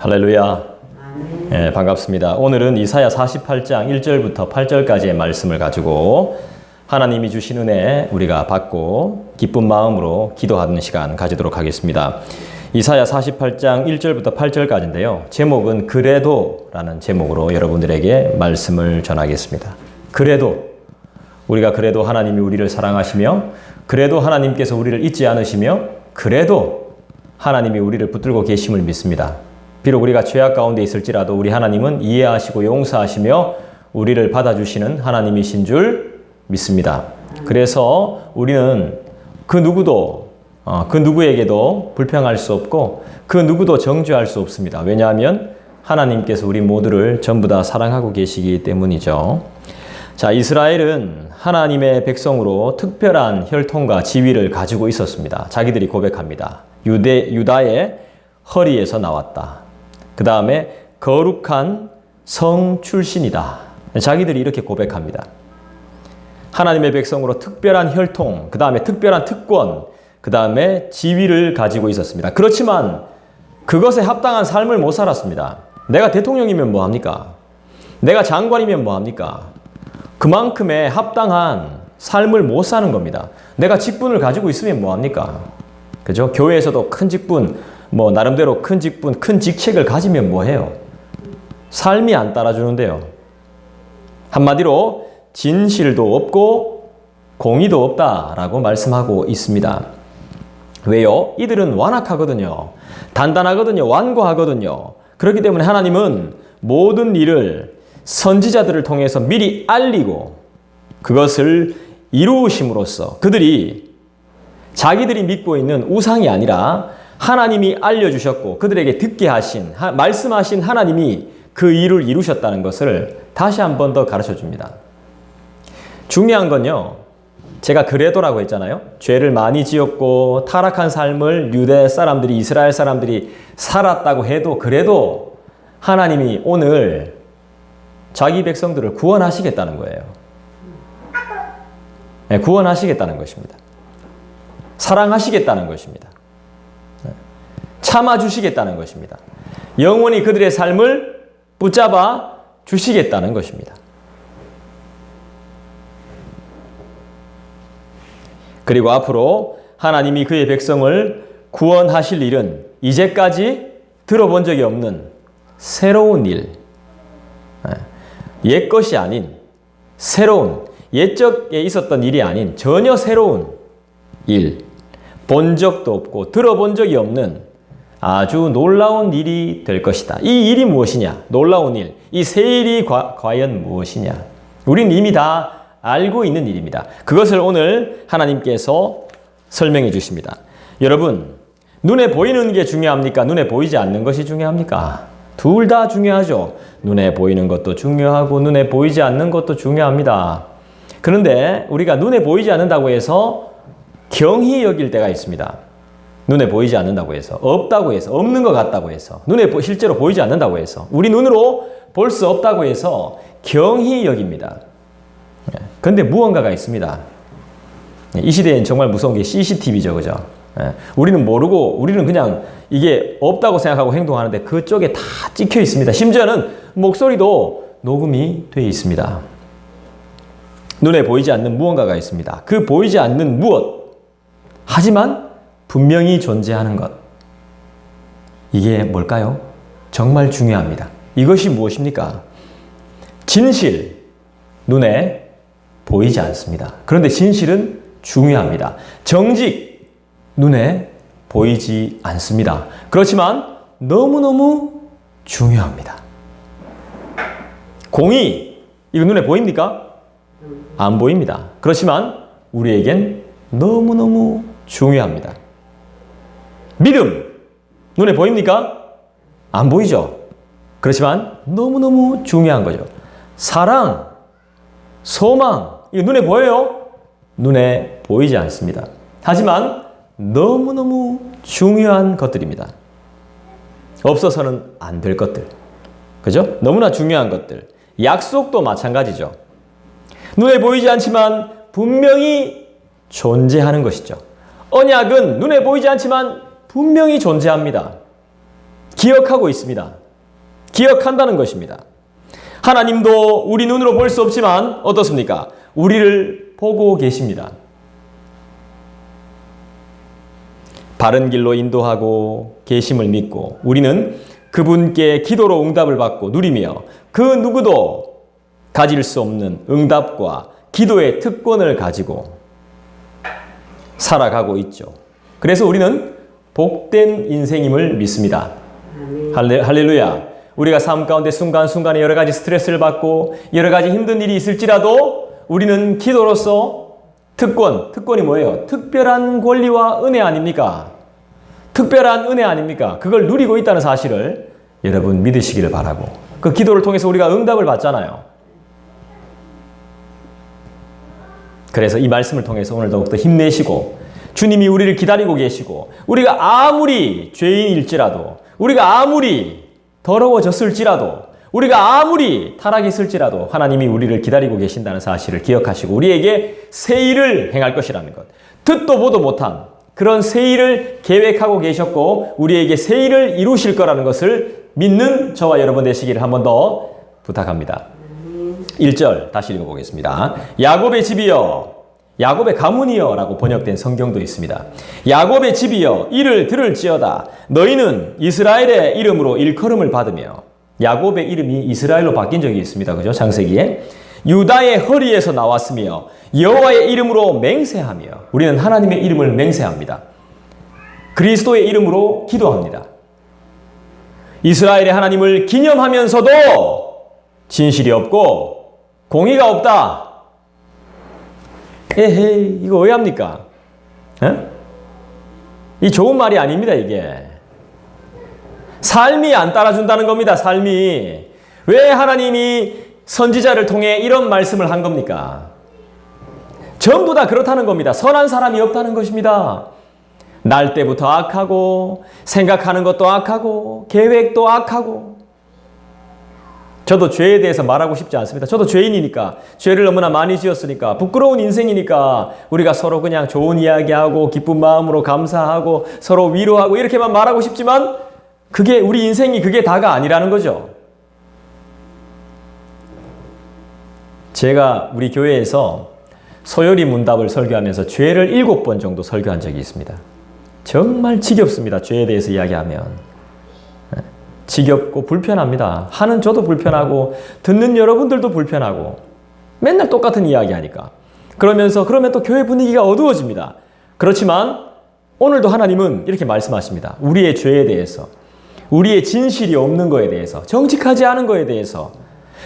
할렐루야. 예, 반갑습니다. 오늘은 이사야 48장 1절부터 8절까지의 말씀을 가지고 하나님이 주신 은혜 우리가 받고 기쁜 마음으로 기도하는 시간 가지도록 하겠습니다. 이사야 48장 1절부터 8절까지인데요. 제목은 그래도 라는 제목으로 여러분들에게 말씀을 전하겠습니다. 그래도 우리가 그래도 하나님이 우리를 사랑하시며 그래도 하나님께서 우리를 잊지 않으시며 그래도 하나님이 우리를 붙들고 계심을 믿습니다. 비록 우리가 죄악 가운데 있을지라도 우리 하나님은 이해하시고 용서하시며 우리를 받아주시는 하나님이신 줄 믿습니다. 그래서 우리는 그 누구에게도 불평할 수 없고 그 누구도 정죄할 수 없습니다. 왜냐하면 하나님께서 우리 모두를 전부 다 사랑하고 계시기 때문이죠. 자, 이스라엘은 하나님의 백성으로 특별한 혈통과 지위를 가지고 있었습니다. 자기들이 고백합니다. 유다의 허리에서 나왔다. 그 다음에 거룩한 성 출신이다. 자기들이 이렇게 고백합니다. 하나님의 백성으로 특별한 혈통, 그 다음에 특별한 특권, 그 다음에 지위를 가지고 있었습니다. 그렇지만 그것에 합당한 삶을 못 살았습니다. 내가 대통령이면 뭐합니까? 내가 장관이면 뭐합니까? 그만큼의 합당한 삶을 못 사는 겁니다. 내가 직분을 가지고 있으면 뭐합니까? 그죠? 교회에서도 큰 직분, 나름대로 큰 직분, 큰 직책을 가지면 뭐해요? 삶이 안 따라주는데요. 한마디로 진실도 없고 공의도 없다라고 말씀하고 있습니다. 왜요? 이들은 완악하거든요. 단단하거든요. 완고하거든요. 그렇기 때문에 하나님은 모든 일을 선지자들을 통해서 미리 알리고 그것을 이루심으로써 그들이 자기들이 믿고 있는 우상이 아니라 하나님이 알려주셨고 그들에게 듣게 하신, 말씀하신 하나님이 그 일을 이루셨다는 것을 다시 한 번 더 가르쳐 줍니다. 중요한 건요, 제가 그래도라고 했잖아요. 죄를 많이 지었고 타락한 삶을 유대 사람들이, 이스라엘 사람들이 살았다고 해도 그래도 하나님이 오늘 자기 백성들을 구원하시겠다는 거예요. 네, 구원하시겠다는 것입니다. 사랑하시겠다는 것입니다. 참아주시겠다는 것입니다. 영원히 그들의 삶을 붙잡아 주시겠다는 것입니다. 그리고 앞으로 하나님이 그의 백성을 구원하실 일은 이제까지 들어본 적이 없는 새로운 일, 옛것이 아닌 새로운, 옛적에 있었던 일이 아닌 전혀 새로운 일, 본 적도 없고 들어본 적이 없는 아주 놀라운 일이 될 것이다. 이 일이 무엇이냐? 놀라운 일. 이 새 일이 과연 무엇이냐? 우린 이미 다 알고 있는 일입니다. 그것을 오늘 하나님께서 설명해 주십니다. 여러분, 눈에 보이는 게 중요합니까? 눈에 보이지 않는 것이 중요합니까? 둘 다 중요하죠. 눈에 보이는 것도 중요하고 눈에 보이지 않는 것도 중요합니다. 그런데 우리가 눈에 보이지 않는다고 해서 경히 여길 때가 있습니다. 눈에 보이지 않는다고 해서, 없다고 해서, 없는 것 같다고 해서, 눈에 실제로 보이지 않는다고 해서, 우리 눈으로 볼 수 없다고 해서 경히 여깁니다. 그런데 무언가가 있습니다. 이 시대엔 정말 무서운 게 CCTV죠, 그죠? 우리는 모르고, 우리는 그냥 이게 없다고 생각하고 행동하는데 그쪽에 다 찍혀 있습니다. 심지어는 목소리도 녹음이 되어 있습니다. 눈에 보이지 않는 무언가가 있습니다. 그 보이지 않는 무엇, 하지만 분명히 존재하는 것. 이게 뭘까요? 정말 중요합니다. 이것이 무엇입니까? 진실, 눈에 보이지 않습니다. 그런데 진실은 중요합니다. 정직, 눈에 보이지 않습니다. 그렇지만 너무너무 중요합니다. 공의, 이거 눈에 보입니까? 안 보입니다. 그렇지만 우리에겐 너무너무 중요합니다. 믿음, 눈에 보입니까? 안 보이죠? 그렇지만 너무너무 중요한 거죠. 사랑, 소망, 이거 눈에 보여요? 눈에 보이지 않습니다. 하지만 너무너무 중요한 것들입니다. 없어서는 안 될 것들. 그죠? 너무나 중요한 것들. 약속도 마찬가지죠. 눈에 보이지 않지만 분명히 존재하는 것이죠. 언약은 눈에 보이지 않지만 분명히 존재합니다. 기억하고 있습니다. 기억한다는 것입니다. 하나님도 우리 눈으로 볼 수 없지만 어떻습니까? 우리를 보고 계십니다. 바른 길로 인도하고 계심을 믿고 우리는 그분께 기도로 응답을 받고 누리며 그 누구도 가질 수 없는 응답과 기도의 특권을 가지고 살아가고 있죠. 그래서 우리는 복된 인생임을 믿습니다. 할렐루야. 우리가 삶 가운데 순간순간에 여러 가지 스트레스를 받고 여러 가지 힘든 일이 있을지라도 우리는 기도로서 특권이 뭐예요? 특별한 권리와 은혜 아닙니까? 특별한 은혜 아닙니까? 그걸 누리고 있다는 사실을 여러분 믿으시기를 바라고 그 기도를 통해서 우리가 응답을 받잖아요. 그래서 이 말씀을 통해서 오늘 더욱더 힘내시고 주님이 우리를 기다리고 계시고 우리가 아무리 죄인일지라도 우리가 아무리 더러워졌을지라도 우리가 아무리 타락했을지라도 하나님이 우리를 기다리고 계신다는 사실을 기억하시고 우리에게 새 일을 행할 것이라는 것. 듣도 보도 못한 그런 새 일을 계획하고 계셨고 우리에게 새 일을 이루실 거라는 것을 믿는 저와 여러분 되시기를 한 번 더 부탁합니다. 1절 다시 읽어보겠습니다. 야곱의 집이여 야곱의 가문이여 라고 번역된 성경도 있습니다. 야곱의 집이여 이를 들을지어다 너희는 이스라엘의 이름으로 일컬음을 받으며 야곱의 이름이 이스라엘로 바뀐 적이 있습니다. 그죠? 창세기에 유다의 허리에서 나왔으며 여호와의 이름으로 맹세하며 우리는 하나님의 이름을 맹세합니다. 그리스도의 이름으로 기도합니다. 이스라엘의 하나님을 기념하면서도 진실이 없고 공의가 없다. 에헤이 이거 왜 합니까? 이 좋은 말이 아닙니다. 이게 삶이 안 따라준다는 겁니다. 삶이. 왜 하나님이 선지자를 통해 이런 말씀을 한 겁니까? 전부 다 그렇다는 겁니다. 선한 사람이 없다는 것입니다. 날 때부터 악하고 생각하는 것도 악하고 계획도 악하고 저도 죄에 대해서 말하고 싶지 않습니다. 저도 죄인이니까 죄를 너무나 많이 지었으니까 부끄러운 인생이니까 우리가 서로 그냥 좋은 이야기하고 기쁜 마음으로 감사하고 서로 위로하고 이렇게만 말하고 싶지만 그게 우리 인생이 그게 다가 아니라는 거죠. 제가 우리 교회에서 소요리 문답을 설교하면서 죄를 7번 정도 설교한 적이 있습니다. 정말 지겹습니다. 죄에 대해서 이야기하면. 지겹고 불편합니다. 하는 저도 불편하고 듣는 여러분들도 불편하고 맨날 똑같은 이야기 하니까. 그러면 또 교회 분위기가 어두워집니다. 그렇지만 오늘도 하나님은 이렇게 말씀하십니다. 우리의 죄에 대해서, 우리의 진실이 없는 것에 대해서, 정직하지 않은 것에 대해서,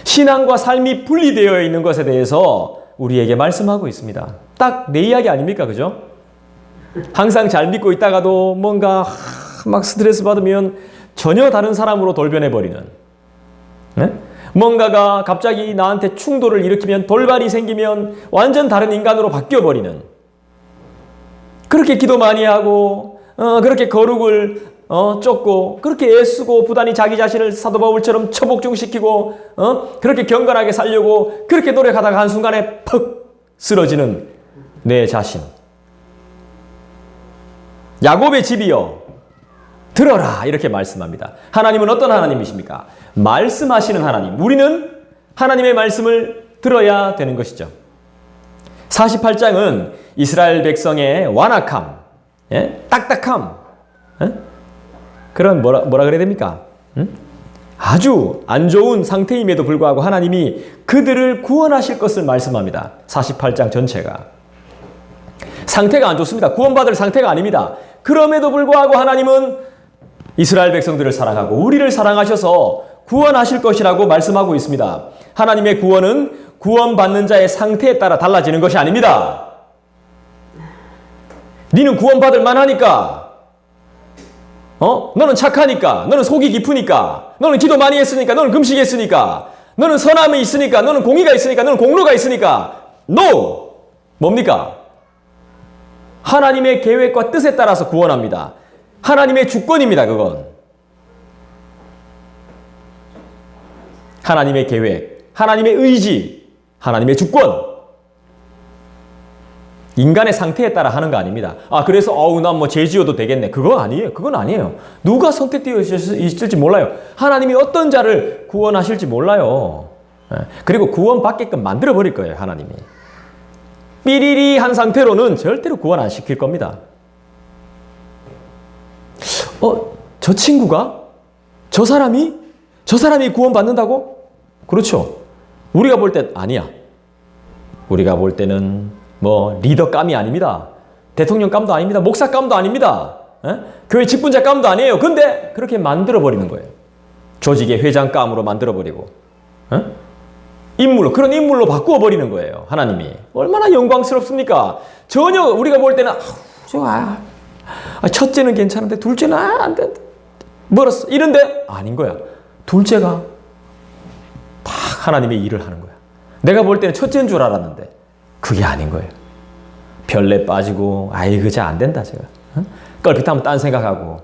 신앙과 삶이 분리되어 있는 것에 대해서 우리에게 말씀하고 있습니다. 딱 내 이야기 아닙니까? 그죠? 항상 잘 믿고 있다가도 뭔가 막 스트레스 받으면 전혀 다른 사람으로 돌변해버리는, 네? 뭔가가 갑자기 나한테 충돌을 일으키면 돌발이 생기면 완전 다른 인간으로 바뀌어버리는, 그렇게 기도 많이 하고 그렇게 거룩을 쫓고 그렇게 애쓰고 부단히 자기 자신을 사도 바울처럼 처복중시키고 그렇게 경건하게 살려고 그렇게 노력하다가 한순간에 퍽 쓰러지는 내 자신. 야곱의 집이여 들어라 이렇게 말씀합니다. 하나님은 어떤 하나님이십니까? 말씀하시는 하나님. 우리는 하나님의 말씀을 들어야 되는 것이죠. 48장은 이스라엘 백성의 완악함, 딱딱함, 그런 뭐라 그래야 됩니까? 아주 안 좋은 상태임에도 불구하고 하나님이 그들을 구원하실 것을 말씀합니다. 48장 전체가. 상태가 안 좋습니다. 구원받을 상태가 아닙니다. 그럼에도 불구하고 하나님은 이스라엘 백성들을 사랑하고 우리를 사랑하셔서 구원하실 것이라고 말씀하고 있습니다. 하나님의 구원은 구원받는 자의 상태에 따라 달라지는 것이 아닙니다. 너는 구원받을 만하니까, 너는 착하니까, 너는 속이 깊으니까, 너는 기도 많이 했으니까, 너는 금식했으니까, 너는 선함이 있으니까, 너는 공의가 있으니까, 너는 공로가 있으니까. No! 뭡니까? 하나님의 계획과 뜻에 따라서 구원합니다. 하나님의 주권입니다, 그건. 하나님의 계획, 하나님의 의지, 하나님의 주권. 인간의 상태에 따라 하는 거 아닙니다. 아, 그래서 난 뭐 죄 지어도 되겠네. 그거 아니에요. 그건 아니에요. 누가 선택되어 있을지 몰라요. 하나님이 어떤 자를 구원하실지 몰라요. 그리고 구원받게끔 만들어 버릴 거예요, 하나님이. 삐리리 한 상태로는 절대로 구원 안 시킬 겁니다. 저 친구가? 저 사람이 구원받는다고? 그렇죠. 우리가 볼 땐 아니야. 우리가 볼 때는 뭐 리더감이 아닙니다. 대통령감도 아닙니다. 목사감도 아닙니다. 교회 직분자감도 아니에요. 근데 그렇게 만들어버리는 거예요. 조직의 회장감으로 만들어버리고 그런 인물로 바꾸어버리는 거예요. 하나님이. 얼마나 영광스럽습니까? 전혀 우리가 볼 때는 첫째는 괜찮은데 둘째는 안 돼. 멀었어. 이런데 아닌 거야. 둘째가 다 하나님의 일을 하는 거야. 내가 볼 때는 첫째인 줄 알았는데 그게 아닌 거예요. 별내 빠지고 그저 안 된다 제가. 껄핏하면 딴 생각하고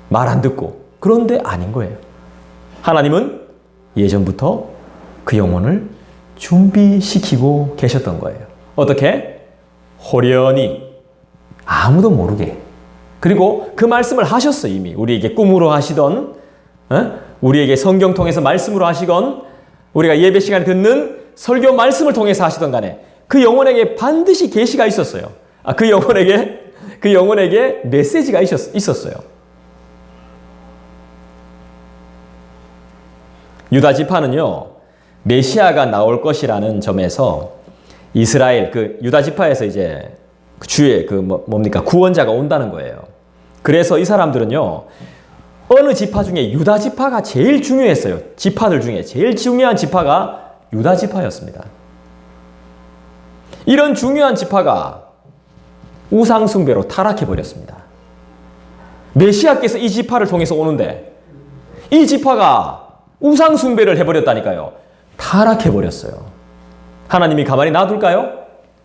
말 안 듣고 그런데 아닌 거예요. 하나님은 예전부터 그 영혼을 준비시키고 계셨던 거예요. 어떻게? 호련히 아무도 모르게. 그리고 그 말씀을 하셨어요. 이미 우리에게 꿈으로 하시던 우리에게 성경 통해서 말씀으로 하시건 우리가 예배 시간에 듣는 설교 말씀을 통해서 하시던 간에 그 영혼에게 반드시 계시가 있었어요. 그 영혼에게 메시지가 있었어요. 유다 지파는요, 메시아가 나올 것이라는 점에서 이스라엘 유다 지파에서 이제 주의 구원자가 온다는 거예요. 그래서 이 사람들은요, 어느 지파 중에 유다 지파가 제일 중요했어요. 지파들 중에 제일 중요한 지파가 유다 지파였습니다. 이런 중요한 지파가 우상숭배로 타락해버렸습니다. 메시아께서 이 지파를 통해서 오는데 이 지파가 우상숭배를 해버렸다니까요. 타락해버렸어요. 하나님이 가만히 놔둘까요?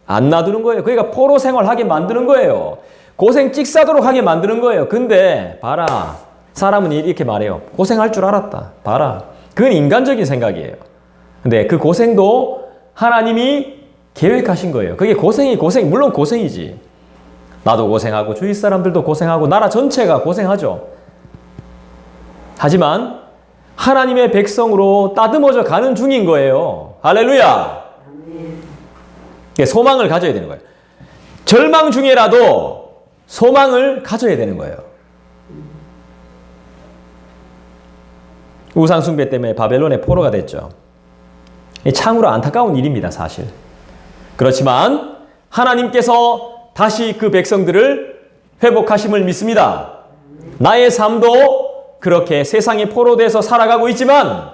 안 놔두는 거예요. 그러니까 포로 생활하게 만드는 거예요. 고생 찍사도록 하게 만드는 거예요. 근데 봐라. 사람은 이렇게 말해요. 고생할 줄 알았다. 봐라. 그건 인간적인 생각이에요. 근데 그 고생도 하나님이 계획하신 거예요. 그게 물론 고생이지. 나도 고생하고 주위 사람들도 고생하고 나라 전체가 고생하죠. 하지만 하나님의 백성으로 따듬어져 가는 중인 거예요. 할렐루야. 소망을 가져야 되는 거예요. 절망 중에라도 소망을 가져야 되는 거예요. 우상숭배 때문에 바벨론의 포로가 됐죠. 참으로 안타까운 일입니다, 사실. 그렇지만 하나님께서 다시 그 백성들을 회복하심을 믿습니다. 나의 삶도 그렇게 세상의 포로돼서 살아가고 있지만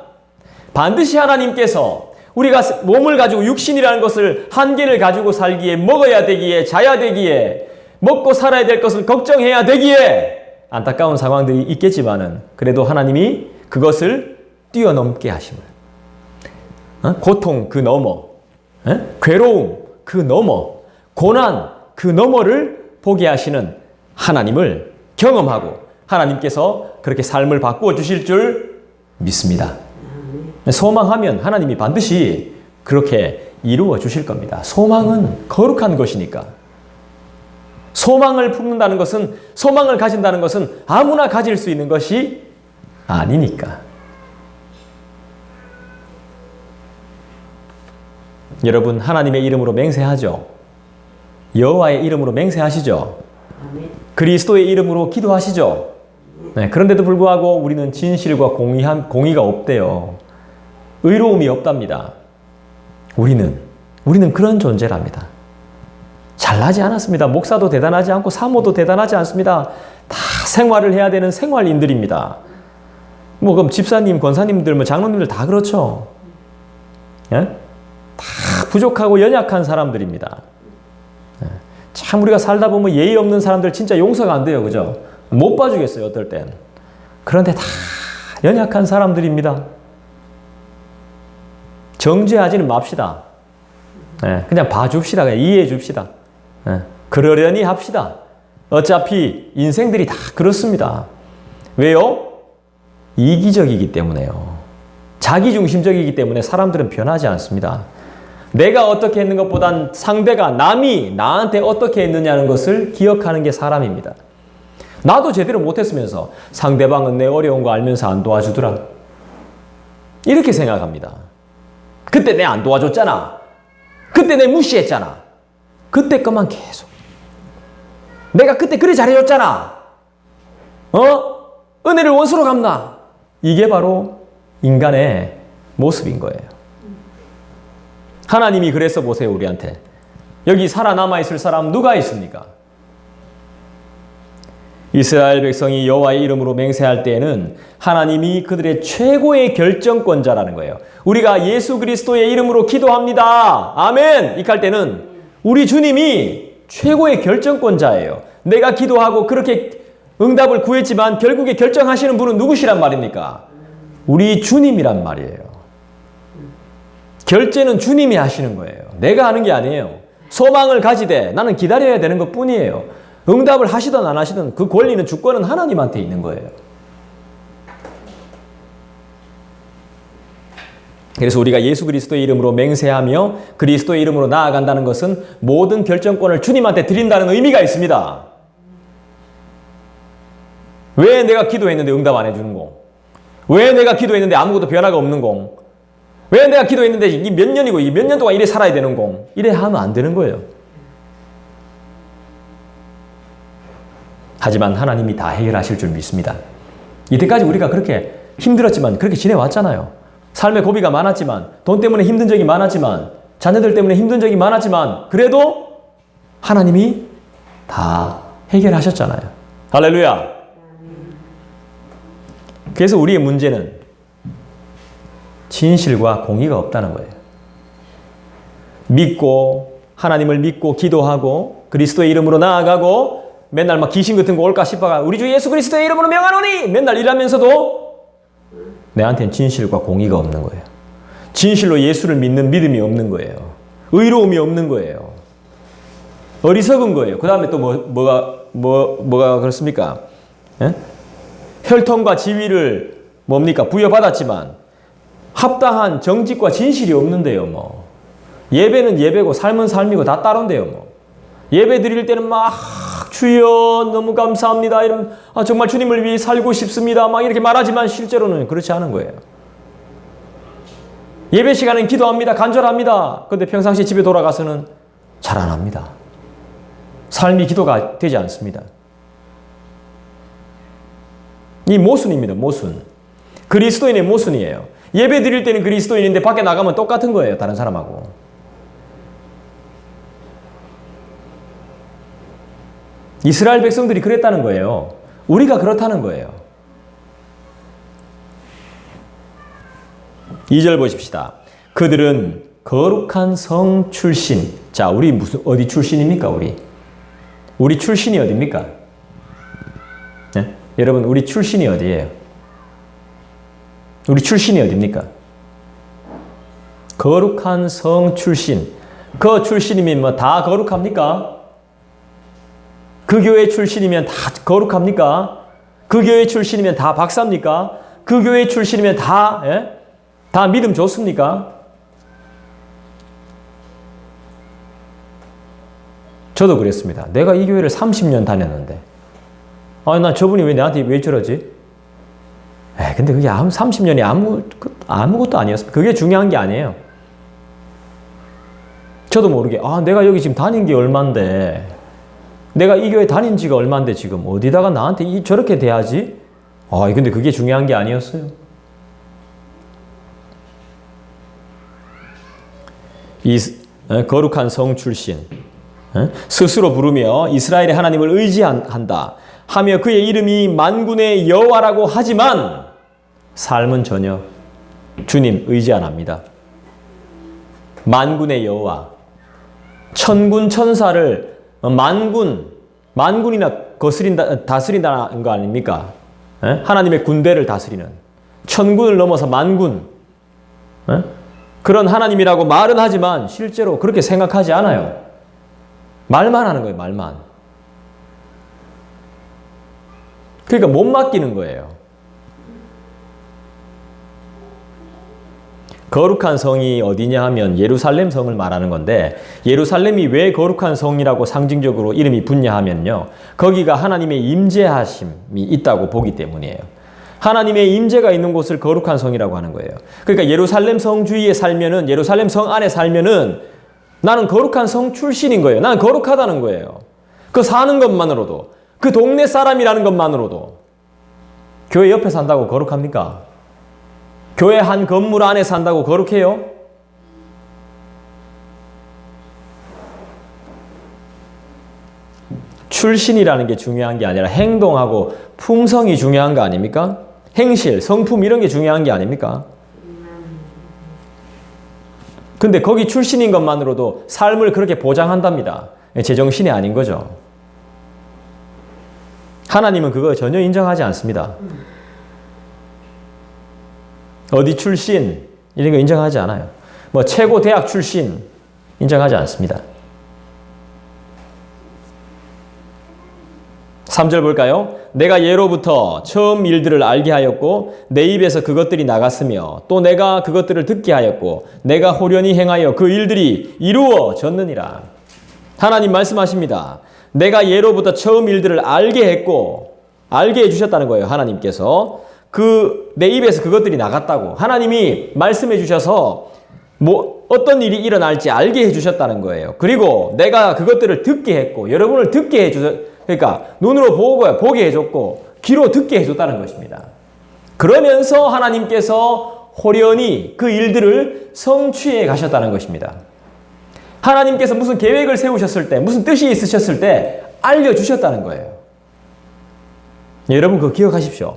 반드시 하나님께서 우리가 몸을 가지고 육신이라는 것을 한계를 가지고 살기에 먹어야 되기에 자야 되기에 먹고 살아야 될 것을 걱정해야 되기에 안타까운 상황들이 있겠지만은 그래도 하나님이 그것을 뛰어넘게 하심을 고통 그 너머 괴로움 그 너머 고난 그 너머를 보게 하시는 하나님을 경험하고 하나님께서 그렇게 삶을 바꾸어 주실 줄 믿습니다. 소망하면 하나님이 반드시 그렇게 이루어 주실 겁니다. 소망은 거룩한 것이니까. 소망을 품는다는 것은 소망을 가진다는 것은 아무나 가질 수 있는 것이 아니니까. 여러분 하나님의 이름으로 맹세하죠. 여호와의 이름으로 맹세하시죠. 그리스도의 이름으로 기도하시죠. 그런데도 불구하고 우리는 진실과 공의가 없대요. 의로움이 없답니다. 우리는 그런 존재랍니다. 잘나지 않았습니다. 목사도 대단하지 않고 사모도 대단하지 않습니다. 다 생활을 해야 되는 생활인들입니다. 그럼 집사님, 권사님들, 장로님들 다 그렇죠. 다 부족하고 연약한 사람들입니다. 참 우리가 살다 보면 예의 없는 사람들 진짜 용서가 안 돼요. 그죠? 못 봐주겠어요. 어떨 땐. 그런데 다 연약한 사람들입니다. 정죄하지는 맙시다. 그냥 봐줍시다. 그냥 이해해 줍시다. 그러려니 합시다. 어차피 인생들이 다 그렇습니다. 왜요? 이기적이기 때문에요. 자기중심적이기 때문에 사람들은 변하지 않습니다. 내가 어떻게 했는 것보단 상대가 남이 나한테 어떻게 했느냐는 것을 기억하는 게 사람입니다. 나도 제대로 못했으면서 상대방은 내 어려운 거 알면서 안 도와주더라. 이렇게 생각합니다. 그때 내 안 도와줬잖아. 그때 내 무시했잖아. 그때 것만 계속. 내가 그때 그래 잘해줬잖아. 은혜를 원수로 갚나. 이게 바로 인간의 모습인 거예요. 하나님이 그래서 보세요, 우리한테. 여기 살아남아 있을 사람 누가 있습니까? 이스라엘 백성이 여호와의 이름으로 맹세할 때에는 하나님이 그들의 최고의 결정권자라는 거예요. 우리가 예수 그리스도의 이름으로 기도합니다. 아멘! 이렇게 할 때는 우리 주님이 최고의 결정권자예요. 내가 기도하고 그렇게 응답을 구했지만 결국에 결정하시는 분은 누구시란 말입니까? 우리 주님이란 말이에요. 결제는 주님이 하시는 거예요. 내가 하는 게 아니에요. 소망을 가지되 나는 기다려야 되는 것 뿐이에요. 응답을 하시든 안 하시든 그 권리는 주권은 하나님한테 있는 거예요. 그래서 우리가 예수 그리스도의 이름으로 맹세하며 그리스도의 이름으로 나아간다는 것은 모든 결정권을 주님한테 드린다는 의미가 있습니다. 왜 내가 기도했는데 응답 안 해주는 공? 왜 내가 기도했는데 아무것도 변화가 없는 공? 왜 내가 기도했는데 이 몇 년이고 이 몇 년 동안 이래 살아야 되는 공? 이래 하면 안 되는 거예요. 하지만 하나님이 다 해결하실 줄 믿습니다. 이때까지 우리가 그렇게 힘들었지만 그렇게 지내왔잖아요. 삶의 고비가 많았지만 돈 때문에 힘든 적이 많았지만 자녀들 때문에 힘든 적이 많았지만 그래도 하나님이 다 해결하셨잖아요. 할렐루야. 그래서 우리의 문제는 진실과 공의가 없다는 거예요. 믿고 하나님을 믿고 기도하고 그리스도의 이름으로 나아가고 맨날 막 귀신 같은 거 올까 싶어가 우리 주 예수 그리스도의 이름으로 명하노니 맨날 이러면서도 내한테는 진실과 공의가 없는 거예요. 진실로 예수를 믿는 믿음이 없는 거예요. 의로움이 없는 거예요. 어리석은 거예요. 그 다음에 또 뭐가 그렇습니까? 예? 혈통과 지위를 뭡니까? 부여받았지만 합당한 정직과 진실이 없는데요, 뭐. 예배는 예배고 삶은 삶이고 다 따른데요, 뭐. 예배 드릴 때는 막 주여 너무 감사합니다. 이러면 정말 주님을 위해 살고 싶습니다. 막 이렇게 말하지만 실제로는 그렇지 않은 거예요. 예배 시간엔 기도합니다. 간절합니다. 그런데 평상시 집에 돌아가서는 잘 안 합니다. 삶이 기도가 되지 않습니다. 이 모순입니다. 모순. 그리스도인의 모순이에요. 예배 드릴 때는 그리스도인인데 밖에 나가면 똑같은 거예요. 다른 사람하고. 이스라엘 백성들이 그랬다는 거예요. 우리가 그렇다는 거예요. 2절 보십시다. 그들은 거룩한 성 출신. 자, 우리 어디 출신입니까? 우리 출신이 어디입니까? 네? 여러분, 우리 출신이 어디예요? 우리 출신이 어디입니까? 거룩한 성 출신. 그 출신이면 뭐 다 거룩합니까? 그 교회 출신이면 다 거룩합니까? 그 교회 출신이면 다 박사입니까? 그 교회 출신이면 다 믿음 좋습니까? 저도 그랬습니다. 내가 이 교회를 30년 다녔는데 나 저분이 왜 저러지? 근데 그게 30년이 아무것도 아니었습니다. 그게 중요한 게 아니에요. 저도 모르게 내가 여기 지금 다닌 게 얼만데 내가 이 교회 다닌 지가 얼만데 지금 어디다가 나한테 저렇게 대하지? 근데 그게 중요한 게 아니었어요. 이 거룩한 성 출신 스스로 부르며 이스라엘의 하나님을 의지한다 하며 그의 이름이 만군의 여호와라고 하지만 삶은 전혀 주님 의지 안 합니다. 만군의 여호와, 천군 천사를 만군이나 다스린다는 거 아닙니까? 하나님의 군대를 다스리는 천군을 넘어서 만군 그런 하나님이라고 말은 하지만 실제로 그렇게 생각하지 않아요. 말만 하는 거예요. 말만. 그러니까 못 맡기는 거예요. 거룩한 성이 어디냐 하면 예루살렘 성을 말하는 건데, 예루살렘이 왜 거룩한 성이라고 상징적으로 이름이 붙냐 하면요, 거기가 하나님의 임재하심이 있다고 보기 때문이에요. 하나님의 임재가 있는 곳을 거룩한 성이라고 하는 거예요. 그러니까 예루살렘 성 주위에 살면은, 예루살렘 성 안에 살면은 나는 거룩한 성 출신인 거예요. 나는 거룩하다는 거예요. 그 사는 것만으로도, 그 동네 사람이라는 것만으로도. 교회 옆에 산다고 거룩합니까? 교회 한 건물 안에 산다고 거룩해요? 출신이라는 게 중요한 게 아니라 행동하고 품성이 중요한 거 아닙니까? 행실, 성품 이런 게 중요한 게 아닙니까? 근데 거기 출신인 것만으로도 삶을 그렇게 보장한답니다. 제정신이 아닌 거죠. 하나님은 그거 전혀 인정하지 않습니다. 어디 출신 이런 거 인정하지 않아요. 뭐 최고 대학 출신 인정하지 않습니다. 3절 볼까요? 내가 예로부터 처음 일들을 알게 하였고 내 입에서 그것들이 나갔으며 또 내가 그것들을 듣게 하였고 내가 호련히 행하여 그 일들이 이루어졌느니라. 하나님 말씀하십니다. 내가 예로부터 처음 일들을 알게 했고, 알게 해주셨다는 거예요. 하나님께서. 내 입에서 그것들이 나갔다고. 하나님이 말씀해 주셔서 어떤 일이 일어날지 알게 해주셨다는 거예요. 그리고 내가 그것들을 듣게 했고, 여러분을 듣게 그러니까 눈으로 보게 해줬고, 귀로 듣게 해줬다는 것입니다. 그러면서 하나님께서 호련히 그 일들을 성취해 가셨다는 것입니다. 하나님께서 무슨 계획을 세우셨을 때, 무슨 뜻이 있으셨을 때 알려주셨다는 거예요. 여러분 그거 기억하십시오.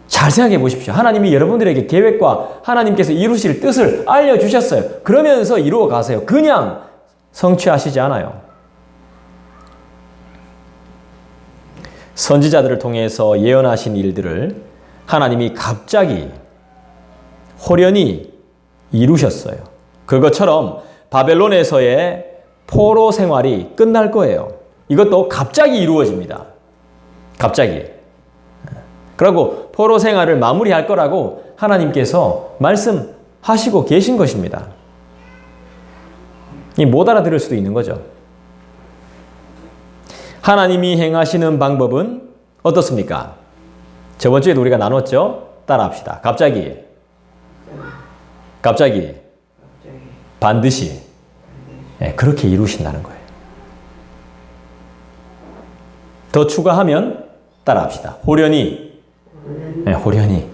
잘 생각해 보십시오. 하나님이 여러분들에게 계획과 하나님께서 이루실 뜻을 알려주셨어요. 그러면서 이루어 가세요. 그냥 성취하시지 않아요. 선지자들을 통해서 예언하신 일들을 하나님이 갑자기 호련히 이루셨어요. 그것처럼 바벨론에서의 포로 생활이 끝날 거예요. 이것도 갑자기 이루어집니다. 갑자기. 그리고 포로 생활을 마무리할 거라고 하나님께서 말씀하시고 계신 것입니다. 못 알아들을 수도 있는 거죠. 하나님이 행하시는 방법은 어떻습니까? 저번 주에도 우리가 나눴죠? 따라합시다. 갑자기. 반드시. 네, 그렇게 이루신다는 거예요. 더 추가하면 따라합시다. 호련히. 네, 호련히.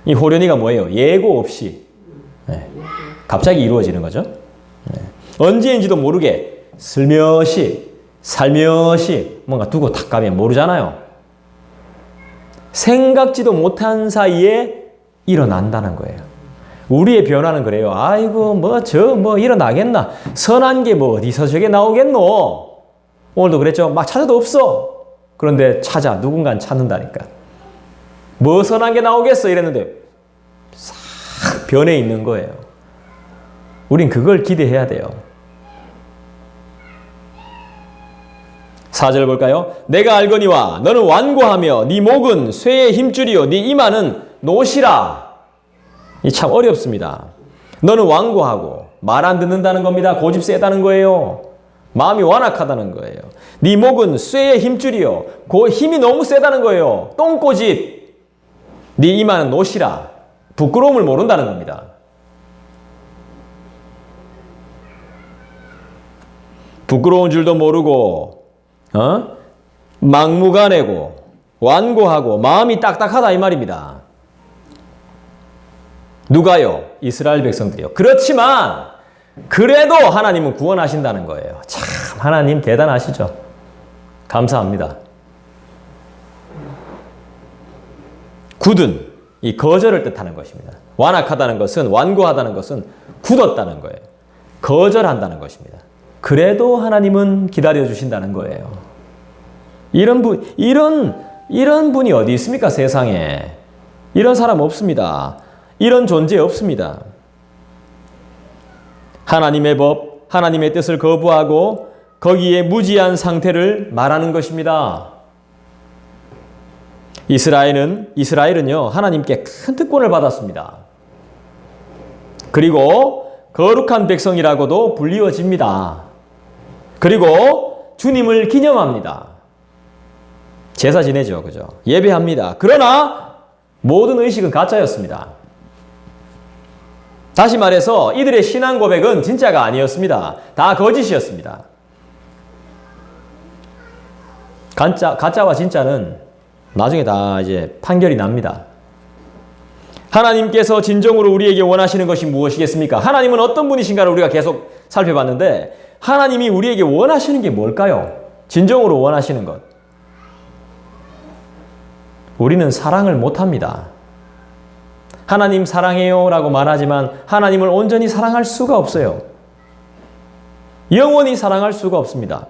이 호련히가 뭐예요? 예고 없이. 네, 갑자기 이루어지는 거죠. 네. 언제인지도 모르게 살며시 뭔가 두고 탁 가면 모르잖아요. 생각지도 못한 사이에 일어난다는 거예요. 우리의 변화는 그래요. 아이고 일어나겠나. 선한 게 어디서 저게 나오겠노. 오늘도 그랬죠. 막 찾아도 없어. 그런데 누군가는 찾는다니까. 선한 게 나오겠어 이랬는데 싹 변해 있는 거예요. 우린 그걸 기대해야 돼요. 4절 볼까요? 내가 알거니와 너는 완고하며 네 목은 쇠의 힘줄이요 네 이마는 노시라. 이 참 어렵습니다. 너는 완고하고 말 안 듣는다는 겁니다. 고집 세다는 거예요. 마음이 완악하다는 거예요. 네 목은 쇠의 힘줄이요. 그 힘이 너무 세다는 거예요. 똥꼬집. 네 이마는 노시라. 부끄러움을 모른다는 겁니다. 부끄러운 줄도 모르고 막무가내고 완고하고 마음이 딱딱하다 이 말입니다. 누가요? 이스라엘 백성들이요. 그렇지만 그래도 하나님은 구원하신다는 거예요. 참 하나님 대단하시죠. 감사합니다. 굳은 이 거절을 뜻하는 것입니다. 완악하다는 것은, 완고하다는 것은 굳었다는 거예요. 거절한다는 것입니다. 그래도 하나님은 기다려주신다는 거예요. 이런 분이 어디 있습니까? 세상에. 이런 사람 없습니다. 이런 존재 없습니다. 하나님의 법, 하나님의 뜻을 거부하고 거기에 무지한 상태를 말하는 것입니다. 이스라엘은요, 하나님께 큰 특권을 받았습니다. 그리고 거룩한 백성이라고도 불리워집니다. 그리고 주님을 기념합니다. 제사 지내죠. 그죠? 예배합니다. 그러나 모든 의식은 가짜였습니다. 다시 말해서 이들의 신앙 고백은 진짜가 아니었습니다. 다 거짓이었습니다. 가짜와 진짜는 나중에 다 이제 판결이 납니다. 하나님께서 진정으로 우리에게 원하시는 것이 무엇이겠습니까? 하나님은 어떤 분이신가를 우리가 계속 살펴봤는데 하나님이 우리에게 원하시는 게 뭘까요? 진정으로 원하시는 것. 우리는 사랑을 못합니다. 하나님 사랑해요 라고 말하지만 하나님을 온전히 사랑할 수가 없어요. 영원히 사랑할 수가 없습니다.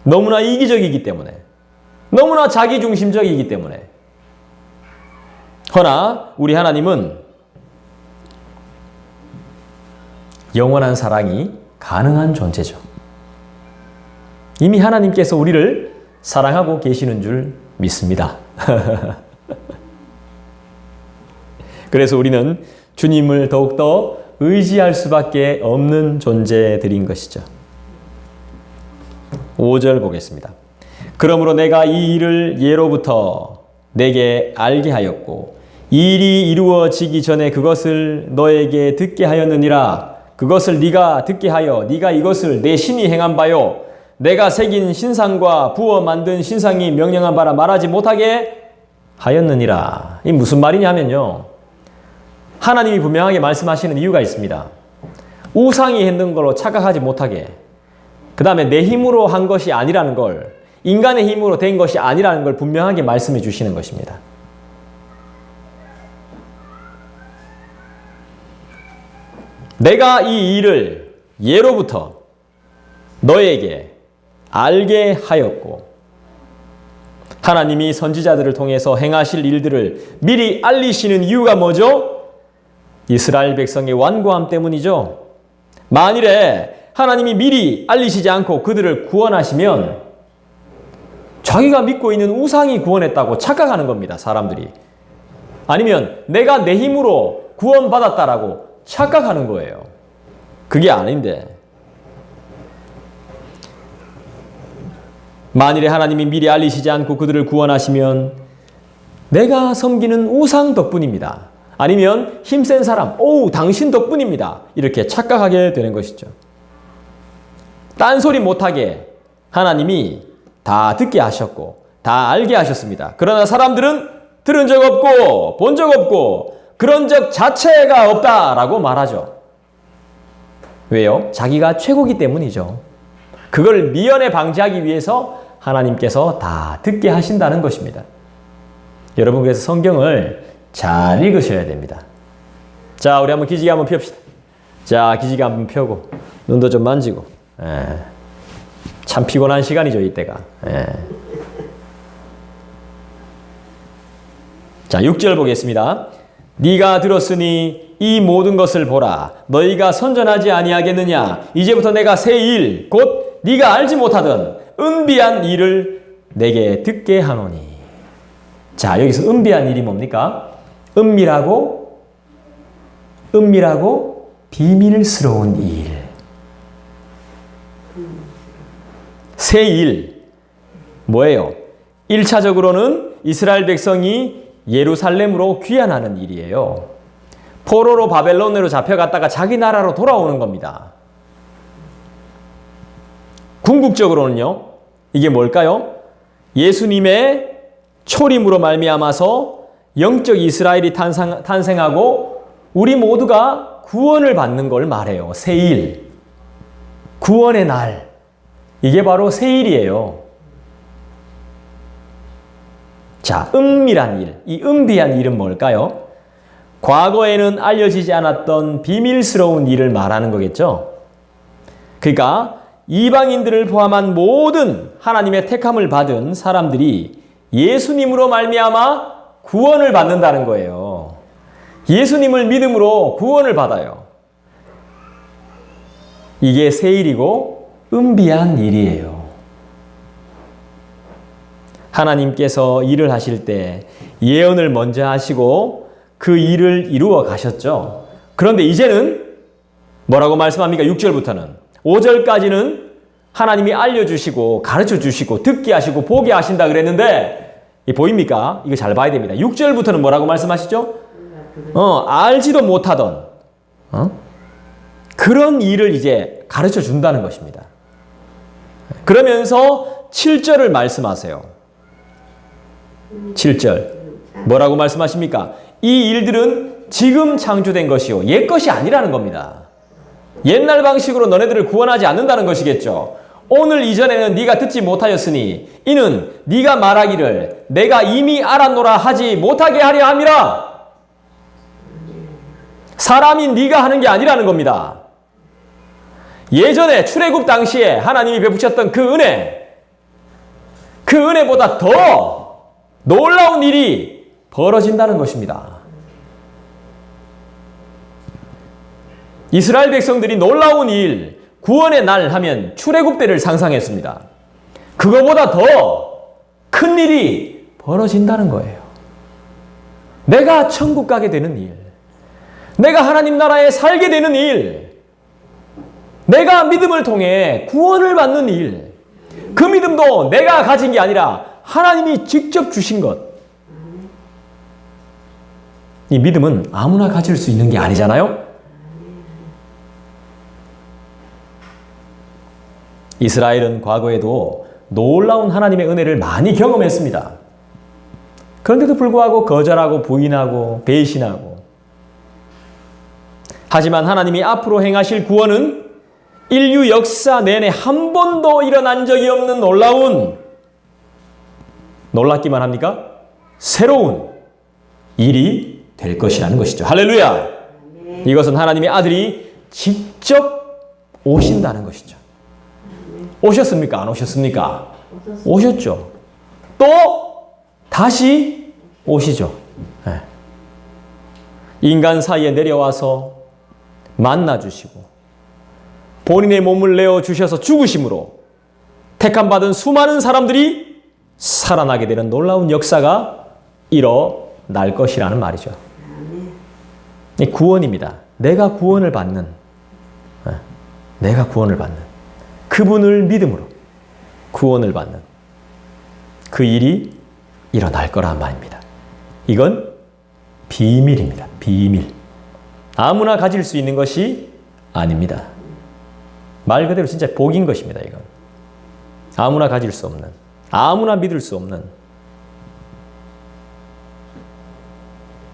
너무나 이기적이기 때문에, 너무나 자기중심적이기 때문에. 허나 우리 하나님은 영원한 사랑이 가능한 존재죠. 이미 하나님께서 우리를 사랑하고 계시는 줄 믿습니다. 그래서 우리는 주님을 더욱더 의지할 수밖에 없는 존재들인 것이죠. 5절 보겠습니다. 그러므로 내가 이 일을 예로부터 내게 알게 하였고 이 일이 이루어지기 전에 그것을 너에게 듣게 하였느니라. 그것을 네가 듣게 하여 네가 이것을 내 신이 행한 바요 내가 새긴 신상과 부어 만든 신상이 명령한 바라 말하지 못하게 하였느니라. 이 무슨 말이냐면요, 하나님이 분명하게 말씀하시는 이유가 있습니다. 우상이 했는 걸로 착각하지 못하게, 그 다음에 내 힘으로 한 것이 아니라는 걸, 인간의 힘으로 된 것이 아니라는 걸 분명하게 말씀해 주시는 것입니다. 내가 이 일을 예로부터 너에게 알게 하였고, 하나님이 선지자들을 통해서 행하실 일들을 미리 알리시는 이유가 뭐죠? 이스라엘 백성의 완고함 때문이죠. 만일에 하나님이 미리 알리시지 않고 그들을 구원하시면 자기가 믿고 있는 우상이 구원했다고 착각하는 겁니다. 사람들이. 아니면 내가 내 힘으로 구원받았다라고 착각하는 거예요. 그게 아닌데, 만일에 하나님이 미리 알리시지 않고 그들을 구원하시면 내가 섬기는 우상 덕분입니다. 아니면 힘센 사람, 당신 덕분입니다. 이렇게 착각하게 되는 것이죠. 딴소리 못하게 하나님이 다 듣게 하셨고 다 알게 하셨습니다. 그러나 사람들은 들은 적 없고 본 적 없고 그런 적 자체가 없다라고 말하죠. 왜요? 자기가 최고기 때문이죠. 그걸 미연에 방지하기 위해서 하나님께서 다 듣게 하신다는 것입니다. 여러분, 그래서 성경을 잘 읽으셔야 됩니다. 자, 우리 한번 기지개 한번 펴봅시다. 자, 기지개 한번 펴고 눈도 좀 만지고. 참 피곤한 시간이죠, 이때가. 자, 6절 보겠습니다. 네가 들었으니 이 모든 것을 보라. 너희가 선전하지 아니하겠느냐? 이제부터 내가 새 일, 곧 네가 알지 못하던 은비한 일을 내게 듣게 하노니. 자, 여기서 은비한 일이 뭡니까? 은밀하고 비밀스러운 일. 새 일. 뭐예요? 1차적으로는 이스라엘 백성이 예루살렘으로 귀환하는 일이에요. 포로로 바벨론으로 잡혀갔다가 자기 나라로 돌아오는 겁니다. 궁극적으로는요, 이게 뭘까요? 예수님의 초림으로 말미암아서 영적 이스라엘이 탄생하고 우리 모두가 구원을 받는 걸 말해요. 새일, 구원의 날. 이게 바로 새일이에요. 자, 은밀한 일, 이 은비한 일은 뭘까요? 과거에는 알려지지 않았던 비밀스러운 일을 말하는 거겠죠. 그러니까 이방인들을 포함한 모든 하나님의 택함을 받은 사람들이 예수님으로 말미암아 구원을 받는다는 거예요. 예수님을 믿음으로 구원을 받아요. 이게 새일이고 은비한 일이에요. 하나님께서 일을 하실 때 예언을 먼저 하시고 그 일을 이루어 가셨죠. 그런데 이제는 뭐라고 말씀합니까? 6절부터는. 5절까지는 하나님이 알려주시고 가르쳐주시고 듣게 하시고 보게 하신다 그랬는데 보입니까? 이거 잘 봐야 됩니다. 6절부터는 뭐라고 말씀하시죠? 알지도 못하던 그런 일을 이제 가르쳐 준다는 것입니다. 그러면서 7절을 말씀하세요. 7절 뭐라고 말씀하십니까? 이 일들은 지금 창조된 것이요 옛 것이 아니라는 겁니다. 옛날 방식으로 너네들을 구원하지 않는다는 것이겠죠. 오늘 이전에는 네가 듣지 못하였으니 이는 네가 말하기를 내가 이미 알았노라 하지 못하게 하려 함이라. 사람이 네가 하는 게 아니라는 겁니다. 예전에 출애굽 당시에 하나님이 베푸셨던 그 은혜보다 더 놀라운 일이 벌어진다는 것입니다. 이스라엘 백성들이 놀라운 일, 구원의 날 하면 출애굽 때를 상상했습니다. 그거보다 더 큰 일이 벌어진다는 거예요. 내가 천국 가게 되는 일, 내가 하나님 나라에 살게 되는 일, 내가 믿음을 통해 구원을 받는 일, 그 믿음도 내가 가진 게 아니라 하나님이 직접 주신 것. 이 믿음은 아무나 가질 수 있는 게 아니잖아요. 이스라엘은 과거에도 놀라운 하나님의 은혜를 많이 경험했습니다. 그런데도 불구하고 거절하고 부인하고 배신하고. 하지만 하나님이 앞으로 행하실 구원은 인류 역사 내내 한 번도 일어난 적이 없는 놀랍기만 합니까? 새로운 일이 될 것이라는 것이죠. 할렐루야! 이것은 하나님의 아들이 직접 오신다는 것이죠. 오셨습니까? 안 오셨습니까? 오셨죠. 또 다시 오시죠. 네. 인간 사이에 내려와서 만나주시고 본인의 몸을 내어주셔서 죽으심으로 택함받은 수많은 사람들이 살아나게 되는 놀라운 역사가 일어날 것이라는 말이죠. 이 구원입니다. 내가 구원을 받는 그분을 믿음으로 구원을 받는 그 일이 일어날 거란 말입니다. 이건 비밀입니다. 비밀. 아무나 가질 수 있는 것이 아닙니다. 말 그대로 진짜 복인 것입니다. 이건 아무나 가질 수 없는, 아무나 믿을 수 없는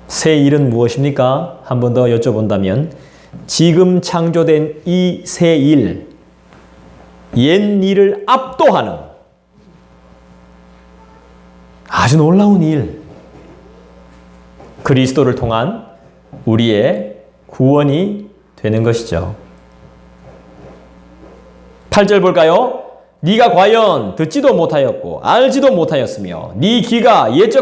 새 일은 무엇입니까? 한 번 더 여쭤본다면 지금 창조된 이 새 일, 옛 일을 압도하는 아주 놀라운 일, 그리스도를 통한 우리의 구원이 되는 것이죠. 8절 볼까요? 네가 과연 듣지도 못하였고 알지도 못하였으며 네 귀가 옛적